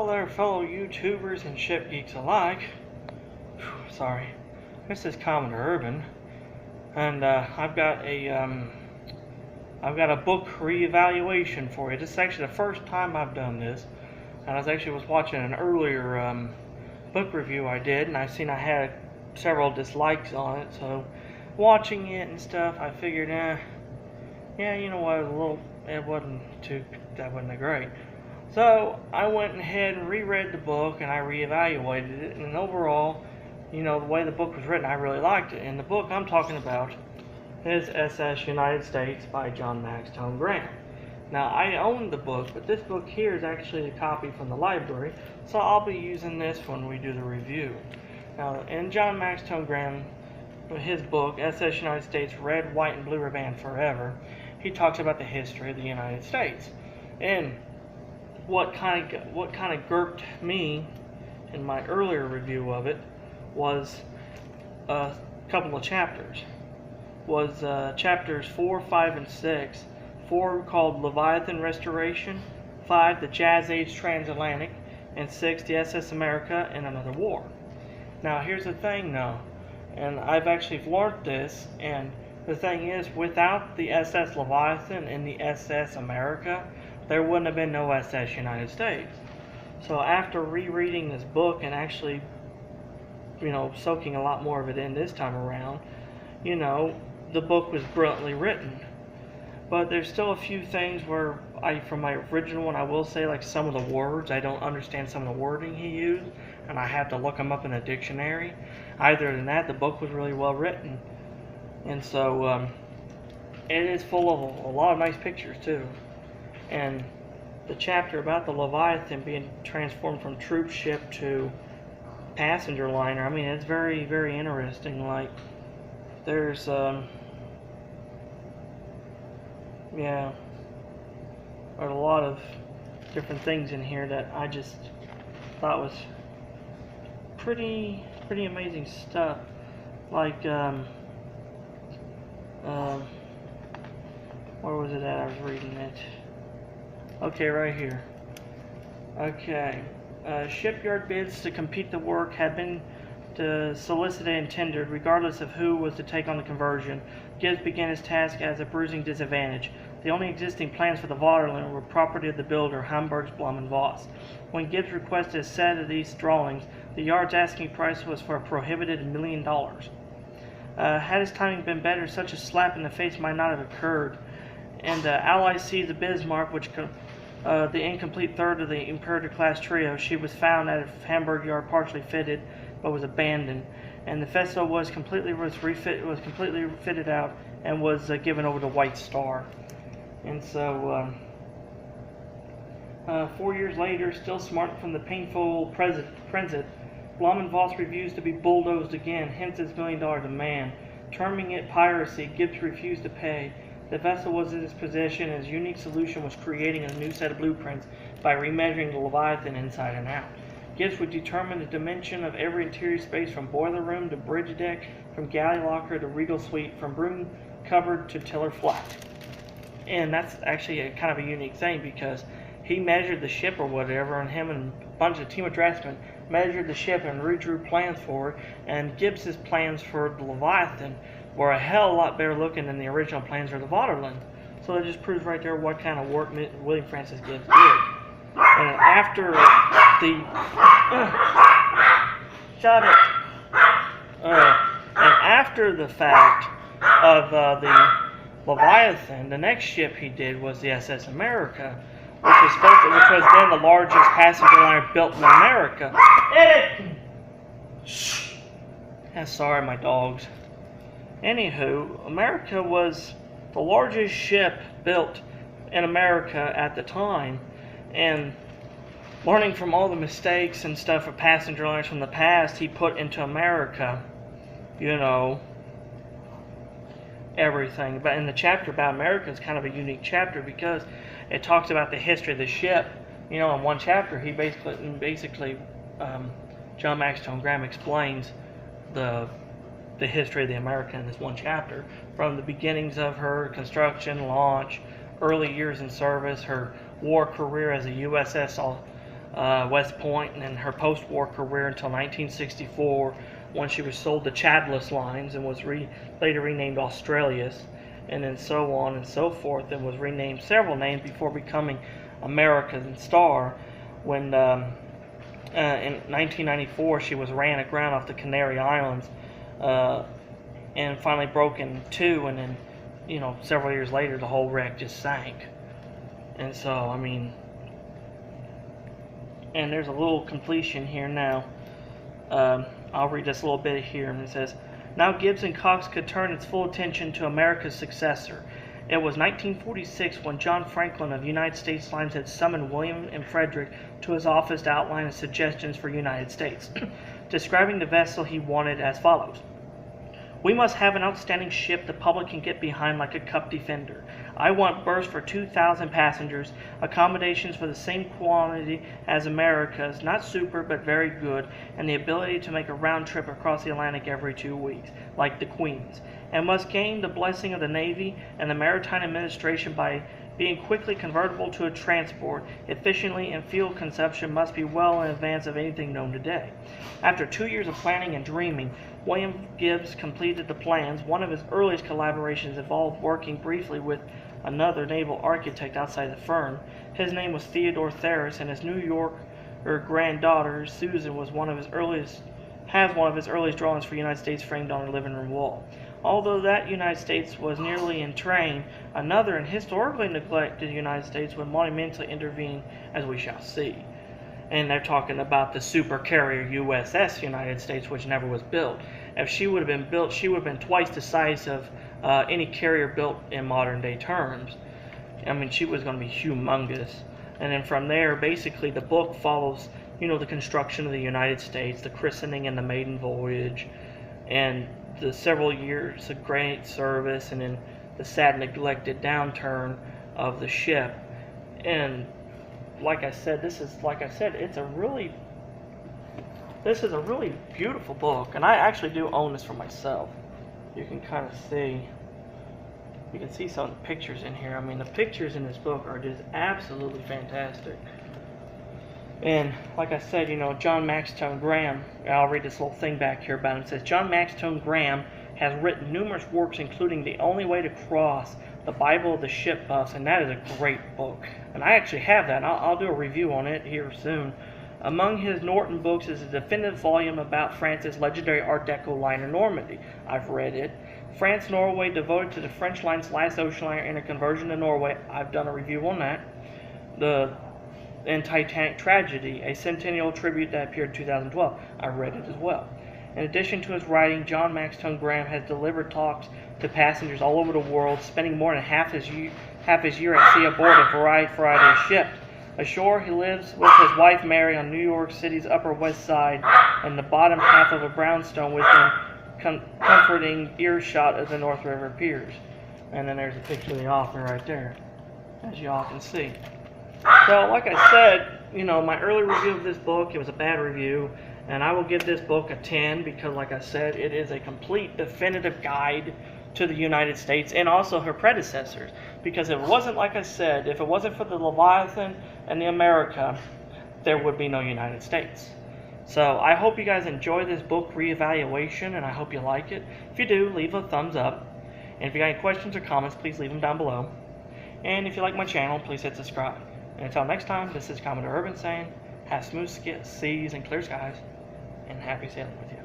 there, fellow YouTubers and ship geeks alike. Sorry, this is Commander Urban, and I've got a book reevaluation for you. This is actually the first time I've done this, and I was watching an earlier book review I did, and I seen I had several dislikes on it. So, watching it and stuff, I figured, yeah, you know what, it wasn't that great. So I went ahead and reread the book, and I reevaluated it, and overall, you know, the way the book was written, I really liked it. And the book I'm talking about is SS United States by John Maxtone Graham. Now, I own the book, but this book here is actually a copy from the library, so I'll be using this when we do the review. Now, in John Maxtone Graham, his book, SS United States, Red, White, and Blue Riband Forever, he talks about the history of the United States. And what kind of gurped me in my earlier review of it was a couple of chapters. Chapters 4, 5, and 6. 4 called Leviathan Restoration, 5 the Jazz Age Transatlantic, and 6 the SS America and Another War. Now here's the thing though, and I've actually learned this, and the thing is, without the SS Leviathan and the SS America, there wouldn't have been no SS United States. So after rereading this book and actually, you know, soaking a lot more of it in this time around, you know, the book was brilliantly written. But there's still a few things where from my original one, I will say, like some of the words, I don't understand some of the wording he used, and I have to look them up in a dictionary. Other than that, the book was really well written. And so, it is full of a lot of nice pictures too. And the chapter about the Leviathan being transformed from troop ship to passenger liner, I mean, it's very, very interesting. Like, there's, yeah, there's a lot of different things in here that I just thought was pretty amazing stuff. Like, where was it at? I was reading it. Okay, right here. Okay. Shipyard bids to complete the work had been solicited and tendered, regardless of who was to take on the conversion. Gibbs began his task as a bruising disadvantage. The only existing plans for the Vaterland were property of the builder, Hamburg's Blum and Voss. When Gibbs requested a set of these drawings, the yard's asking price was for a prohibited $1 million. Had his timing been better, such a slap in the face might not have occurred. And Allies seized the Bismarck, which the incomplete third of the Imperator-class trio. She was found at a Hamburg yard, partially fitted, but was abandoned. And the vessel was completely fitted out and was given over to White Star. And so, 4 years later, still smart from the painful present, Blum and Voss refused to be bulldozed again, hence his $1 million demand. Terming it piracy, Gibbs refused to pay. The vessel was in his possession, and his unique solution was creating a new set of blueprints by remeasuring the Leviathan inside and out. Gibbs would determine the dimension of every interior space from boiler room to bridge deck, from galley locker to regal suite, from broom cupboard to tiller flat. And that's actually a kind of a unique thing, because he measured the ship or whatever, and him and a bunch of team of draftsmen measured the ship and redrew plans for it, and Gibbs's plans for the Leviathan were a hell of a lot better looking than the original plans for the Vaterland. So it just proves right there what kind of work William Francis Gibbs did. And after the and after the fact of the Leviathan, the next ship he did was the SS America, which was then the largest passenger liner built in America. Yeah, sorry, my dogs. Anywho, America was the largest ship built in America at the time, and learning from all the mistakes and stuff of passenger liners from the past, he put into America, you know, everything. But in the chapter about America, it's kind of a unique chapter because it talks about the history of the ship. You know, in one chapter, he basically John Maxtone Graham explains the history of the America in this one chapter, from the beginnings of her construction, launch, early years in service, her war career as a USS West Point, and then her post-war career until 1964, when she was sold to Chadless Lines and was later renamed Australis, and then so on and so forth, and was renamed several names before becoming American Star. When in 1994 she was ran aground off the Canary Islands, and finally broke in two, and then several years later the whole wreck just sank. And so I mean, and there's a little completion here now. I'll read this a little bit here, and it says, now Gibbs and Cox could turn its full attention to America's successor. It was 1946 when John Franklin of United States Lines had summoned William and Frederick to his office to outline his suggestions for United States, describing the vessel he wanted as follows. We must have an outstanding ship the public can get behind like a cup defender. I want berths for 2,000 passengers, accommodations for the same quantity as America's, not super but very good, and the ability to make a round trip across the Atlantic every 2 weeks, like the Queen's, and must gain the blessing of the Navy and the Maritime Administration by being quickly convertible to a transport, efficiently, and fuel consumption must be well in advance of anything known today. After 2 years of planning and dreaming, William Gibbs completed the plans. One of his earliest collaborations involved working briefly with another naval architect outside the firm. His name was Theodore Ferris, and his New Yorker granddaughter Susan was one of his earliest drawings for United States framed on her living room wall. Although that United States was nearly in train, another and historically neglected United States would monumentally intervene, as we shall see. And they're talking about the supercarrier USS United States, which never was built. If she would have been built, she would have been twice the size of any carrier built in modern day terms. I mean, she was going to be humongous. And then from there, basically, the book follows, the construction of the United States, the christening and the maiden voyage, and the several years of great service, and then the sad neglected downturn of the ship. And like I said, it's a really beautiful book, and I actually do own this for myself. You can kind of see, some of the pictures in here. I mean, the pictures in this book are just absolutely fantastic. And like I said, John Maxtone Graham, I'll read this little thing back here about him. It says, John Maxtone Graham has written numerous works, including The Only Way to Cross, The Bible of the Ship Buffs, and that is a great book. And I actually have that. I'll do a review on it here soon. Among his Norton books is a definitive volume about France's legendary Art Deco liner Normandy. I've read it. France-Norway, devoted to the French line's last ocean liner and a conversion to Norway. I've done a review on that. And Titanic Tragedy, a centennial tribute that appeared in 2012. I read it as well. In addition to his writing, John Maxtone Graham has delivered talks to passengers all over the world, spending more than half his year at sea aboard a variety of ships. Ashore, he lives with his wife Mary on New York City's Upper West Side, and the bottom half of a brownstone within comforting earshot of the North River piers. And then there's a picture of the author right there, as you all can see. So, like I said, my early review of this book, it was a bad review, and I will give this book a 10 because, like I said, it is a complete definitive guide to the United States and also her predecessors. Because if it wasn't, like I said, if it wasn't for the Leviathan and the America, there would be no United States. So I hope you guys enjoy this book reevaluation, and I hope you like it. If you do, leave a thumbs up. And if you got any questions or comments, please leave them down below. And if you like my channel, please hit subscribe. And until next time, this is Commodore Urban saying, have smooth seas and clear skies, and happy sailing with you.